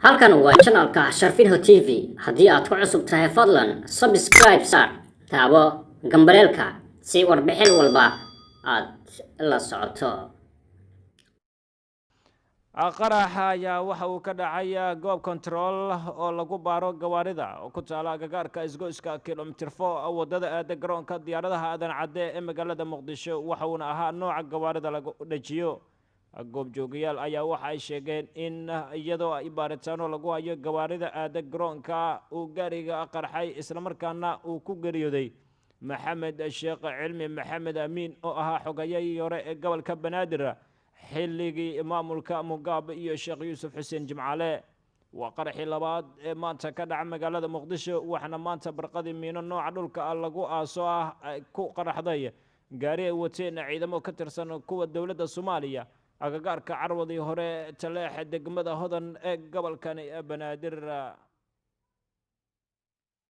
halkan waa channelka Sharfinho TV. haddii aad ku cusub tahay fadlan subscribe saar, taabo gambaleelka si warbixin walba aad la socoto. qaraxa ayaa waxa uu ka dhacay goob control oo lagu baaro gawaarida oo ku taala agagaarka isgoyska kilomitir 4 wadada aada garoonka diyaaradaha aadan cadde ee magaalada muqdisho waxa uuna ahaa nooca gawaarida lagu dhajiyo. goobjoogayaal ayaa waxa ay sheegeen in iyadoo ay baaritaano lagu hayo gawaarida aada garoonka uu gaariga qarxay isla markaana uu ku geeriyooday maxamed sheekh cilmi maxamed amiin oo ahaa xogayihii hore ee gobolka banaadir xilligii maamulka Mugabe iyo Sheekh Yuusuf Xuseen Jimcaale. waa qaraxii labaad ee maanta ka dhaca magaalada muqdisho waxaana maanta barqadii miino nooca dhulka lagu aaso ku qaraxday gaari ay wateen ciidamo ka tirsan kuwa dowladda Soomaaliya agagaarka carwadii hore taleex degmada hodan ee gobolkan banaadir.